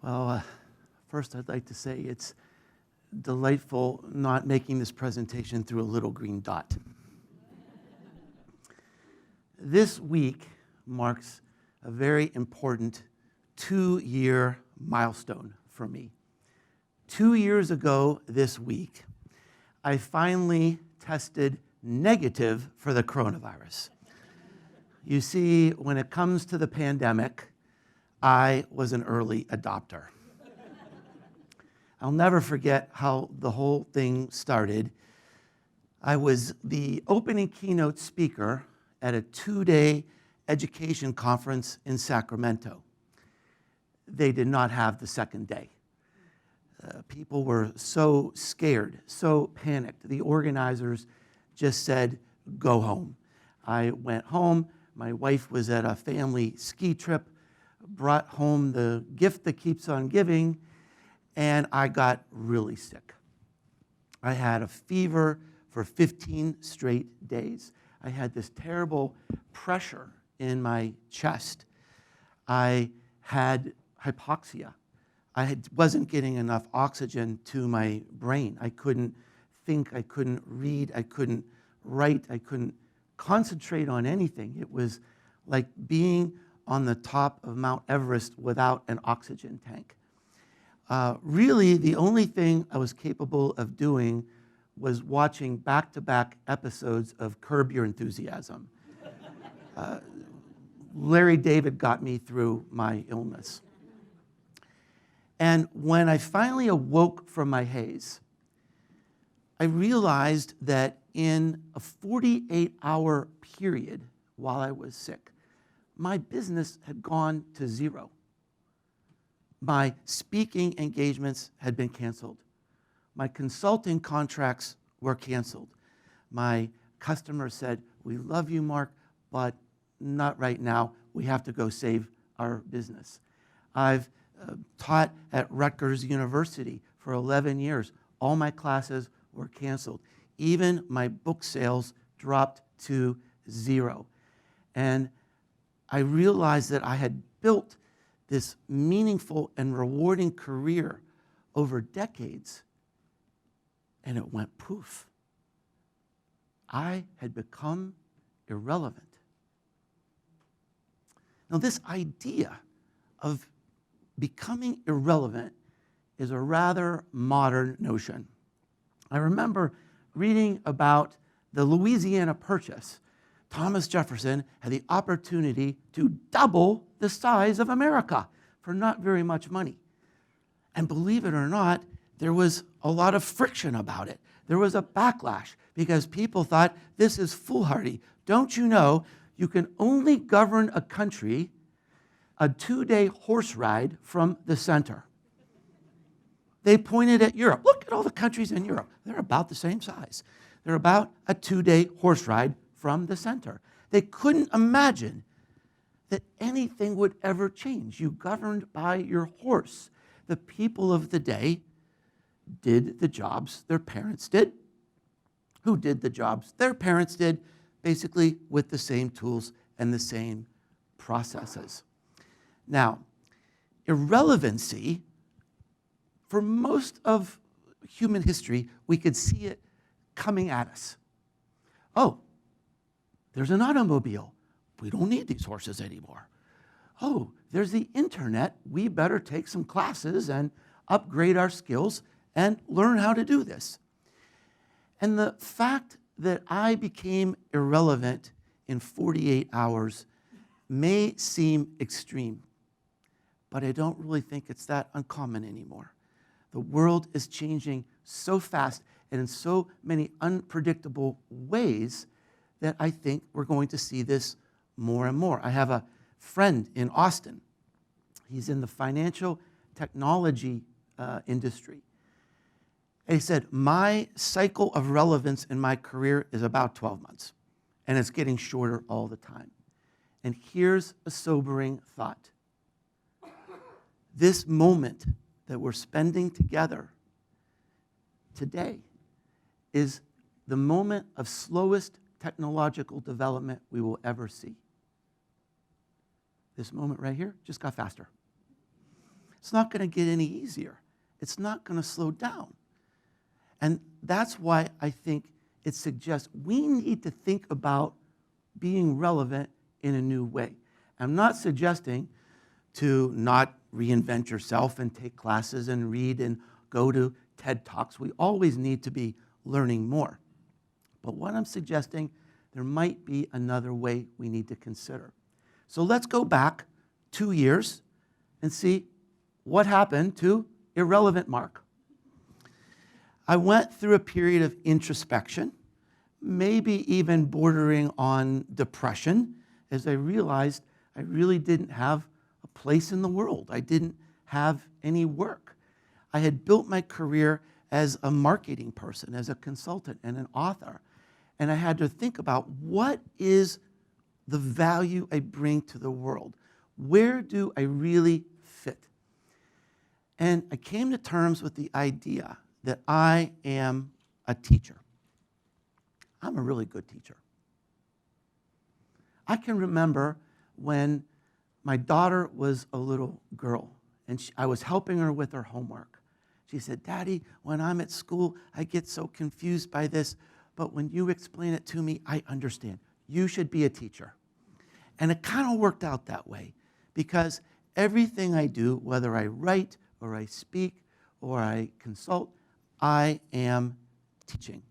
Well, first I'd like to say it's delightful not making this presentation through a little green dot. This week marks a very important 2-year milestone for me. 2 years ago this week, I finally tested negative for the coronavirus. You see, when it comes to the pandemic, I was an early adopter. I'll never forget how the whole thing started. I was the opening keynote speaker at a 2-day education conference in Sacramento. They did not have the second day. People were so scared, so panicked. The organizers just said, go home. I went home. My wife was at a family ski trip, brought home the gift that keeps on giving, and I got really sick. I had a fever for 15 straight days. I had this terrible pressure in my chest. I had hypoxia. Wasn't getting enough oxygen to my brain. I couldn't think, I couldn't read, I couldn't write, I couldn't concentrate on anything. It was like being on the top of Mount Everest without an oxygen tank. Really, the only thing I was capable of doing was watching back-to-back episodes of Curb Your Enthusiasm. Larry David got me through my illness. And when I finally awoke from my haze, I realized that in a 48-hour period while I was sick, my business had gone to zero. My speaking engagements had been canceled. My consulting contracts were canceled. My customers said, we love you, Mark, but not right now. We have to go save our business. I've taught at Rutgers University for 11 years. All my classes were canceled. Even my book sales dropped to zero. And I realized that I had built this meaningful and rewarding career over decades, and it went poof. I had become irrelevant. Now, this idea of becoming irrelevant is a rather modern notion. I remember reading about the Louisiana Purchase. Thomas Jefferson had the opportunity to double the size of America for not very much money. And believe it or not, there was a lot of friction about it. There was a backlash because people thought, this is foolhardy. Don't you know you can only govern a country a 2-day horse ride from the center? They pointed at Europe. Look at all the countries in Europe. They're about the same size. They're about a 2-day horse ride from the center. They couldn't imagine that anything would ever change. You governed by your horse. The people of the day did the jobs their parents did, who did the jobs their parents did, basically with the same tools and the same processes. Now, irrelevancy, for most of human history, we could see it coming at us. Oh, there's an automobile. We don't need these horses anymore. Oh, there's the internet. We better take some classes and upgrade our skills and learn how to do this. And the fact that I became irrelevant in 48 hours may seem extreme, but I don't really think it's that uncommon anymore. The world is changing so fast and in so many unpredictable ways that I think we're going to see this more and more. I have a friend in Austin. He's in the financial technology industry. And he said, my cycle of relevance in my career is about 12 months, and it's getting shorter all the time. And here's a sobering thought. This moment that we're spending together today is the moment of slowest technological development we will ever see. This moment right here just got faster. It's not going to get any easier. It's not going to slow down. And that's why I think it suggests we need to think about being relevant in a new way. I'm not suggesting to not reinvent yourself and take classes and read and go to TED Talks. We always need to be learning more. But what I'm suggesting, there might be another way we need to consider. So let's go back 2 years and see what happened to Irrelevant Mark. I went through a period of introspection, maybe even bordering on depression, as I realized I really didn't have a place in the world. I didn't have any work. I had built my career as a marketing person, as a consultant and an author. And I had to think about what is the value I bring to the world? Where do I really fit? And I came to terms with the idea that I am a teacher. I'm a really good teacher. I can remember when my daughter was a little girl and I was helping her with her homework. She said, "Daddy, when I'm at school, I get so confused by this, but when you explain it to me, I understand. You should be a teacher." And it kind of worked out that way because everything I do, whether I write or I speak or I consult, I am teaching.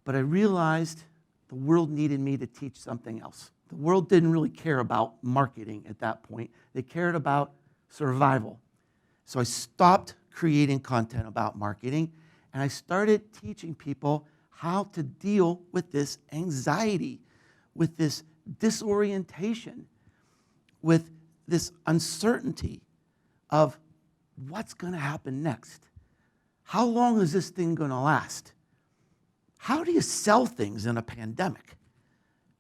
But I realized the world needed me to teach something else. The world didn't really care about marketing at that point. They cared about survival. So I stopped creating content about marketing, and I started teaching people how to deal with this anxiety, with this disorientation, with this uncertainty of what's going to happen next. How long is this thing going to last? How do you sell things in a pandemic?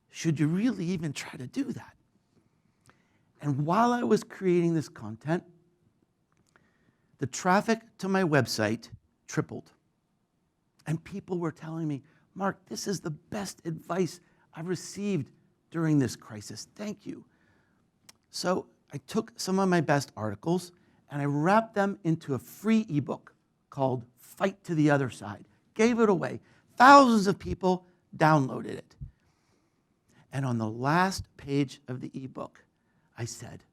Should you really even try to do that? And while I was creating this content, the traffic to my website tripled. And people were telling me, "Mark, this is the best advice I've received during this crisis. Thank you." So I took some of my best articles and I wrapped them into a free ebook called Fight to the Other Side. Gave it away. Thousands of people downloaded it. And on the last page of the ebook, I said,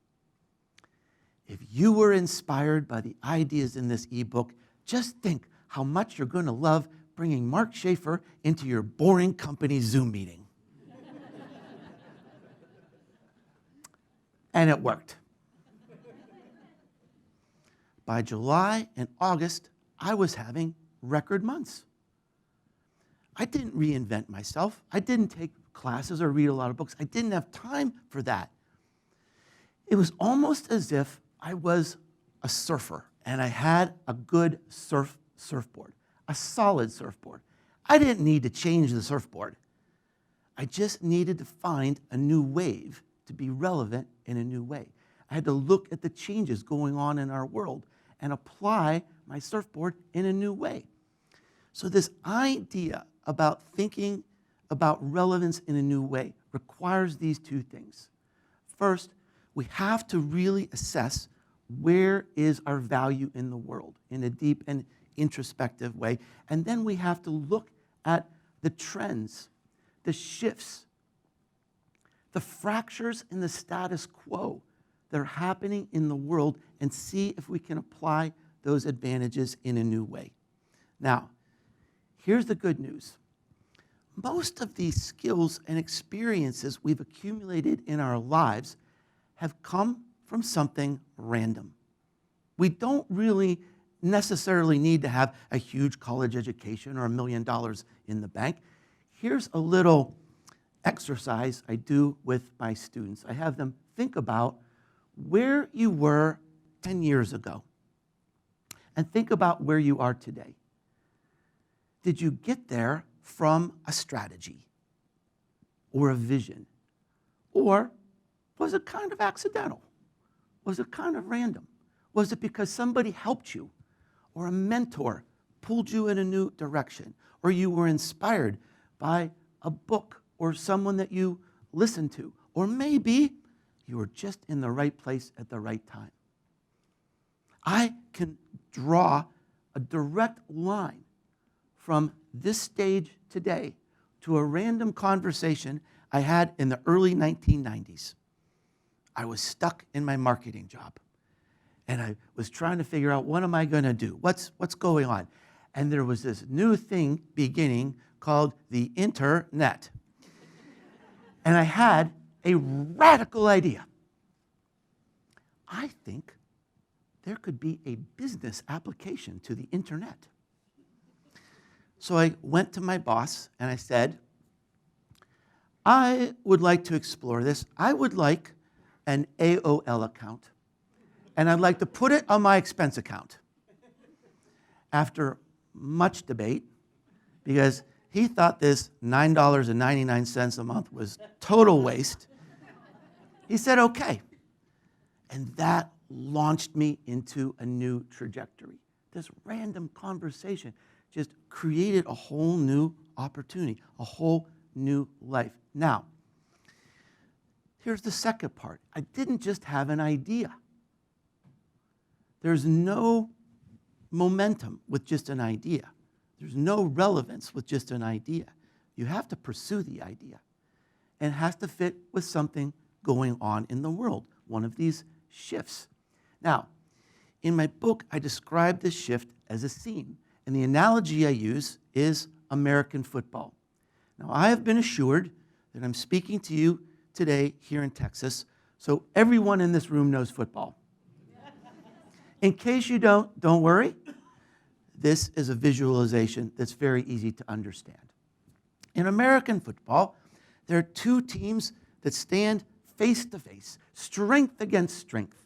if you were inspired by the ideas in this ebook, just think how much you're going to love bringing Mark Schaefer into your boring company Zoom meeting. And it worked. By July and August, I was having record months. I didn't reinvent myself. I didn't take classes or read a lot of books. I didn't have time for that. It was almost as if I was a surfer and I had a good surfboard, a solid surfboard. I didn't need to change the surfboard. I just needed to find a new wave to be relevant in a new way. I had to look at the changes going on in our world and apply my surfboard in a new way. So this idea about thinking about relevance in a new way requires these two things. First, we have to really assess where is our value in the world in a deep and introspective way. And then we have to look at the trends, the shifts, the fractures in the status quo that are happening in the world and see if we can apply those advantages in a new way. Now, here's the good news. Most of these skills and experiences we've accumulated in our lives have come from something random. We don't really necessarily need to have a huge college education or $1 million in the bank. Here's a little exercise I do with my students. I have them think about where you were 10 years ago and think about where you are today. Did you get there from a strategy or a vision? Or was it kind of accidental? Was it kind of random? Was it because somebody helped you or a mentor pulled you in a new direction? Or you were inspired by a book or someone that you listened to? Or maybe you were just in the right place at the right time. I can draw a direct line from this stage today to a random conversation I had in the early 1990s. I was stuck in my marketing job, and I was trying to figure out, what am I going to do? What's going on? And there was this new thing beginning called the internet. And I had a radical idea. I think there could be a business application to the internet. So I went to my boss and I said, I would like to explore this. I would like an AOL account, and I'd like to put it on my expense account. After much debate, because he thought this $9.99 a month was total waste, he said, okay. And that launched me into a new trajectory. This random conversation just created a whole new opportunity, a whole new life. Now, here's the second part. I didn't just have an idea. There's no momentum with just an idea. There's no relevance with just an idea. You have to pursue the idea. And it has to fit with something going on in the world, one of these shifts. Now, in my book, I describe this shift as a scene. And the analogy I use is American football. Now, I have been assured that I'm speaking to you today here in Texas, so everyone in this room knows football. In case you don't worry. This is a visualization that's very easy to understand. In American football, there are two teams that stand face to face, strength against strength.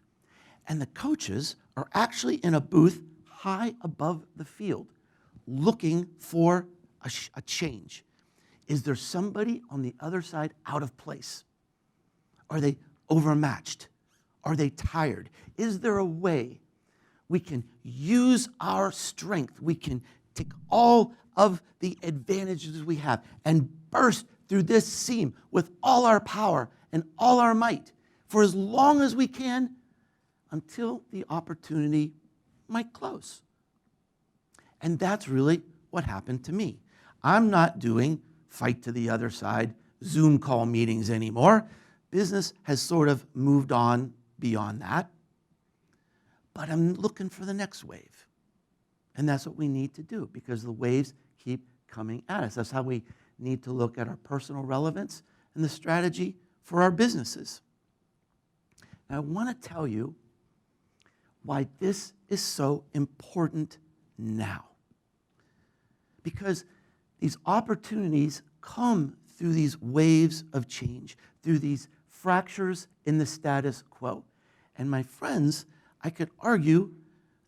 And the coaches are actually in a booth high above the field, looking for a change. Is there somebody on the other side out of place? Are they overmatched? Are they tired? Is there a way we can use our strength? We can take all of the advantages we have and burst through this seam with all our power and all our might for as long as we can until the opportunity might close. And that's really what happened to me. I'm not doing fight to the other side Zoom call meetings anymore. Business has sort of moved on beyond that. But I'm looking for the next wave. And that's what we need to do, because the waves keep coming at us. That's how we need to look at our personal relevance and the strategy for our businesses. Now, I want to tell you why this is so important now. Because these opportunities come through these waves of change, through these fractures in the status quo. And my friends, I could argue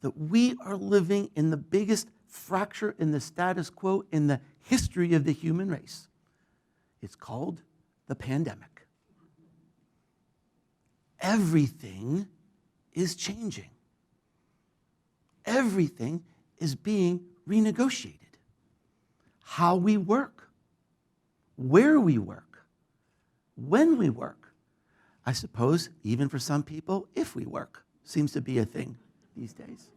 that we are living in the biggest fracture in the status quo in the history of the human race. It's called the pandemic. Everything is changing. Everything is being renegotiated. How we work, where we work, when we work. I suppose even for some people, if we work, seems to be a thing these days.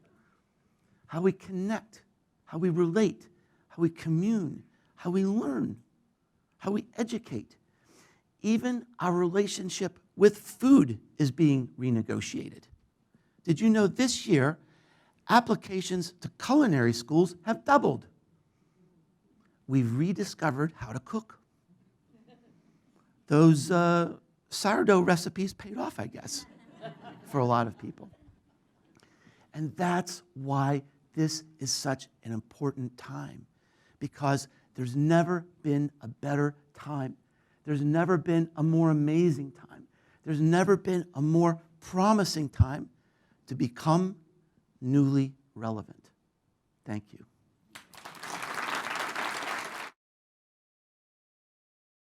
How we connect, how we relate, how we commune, how we learn, how we educate. Even our relationship with food is being renegotiated. Did you know this year, applications to culinary schools have doubled? We've rediscovered how to cook. Those sourdough recipes paid off, I guess, for a lot of people. And that's why this is such an important time, because there's never been a better time. There's never been a more amazing time. There's never been a more promising time to become newly relevant. Thank you.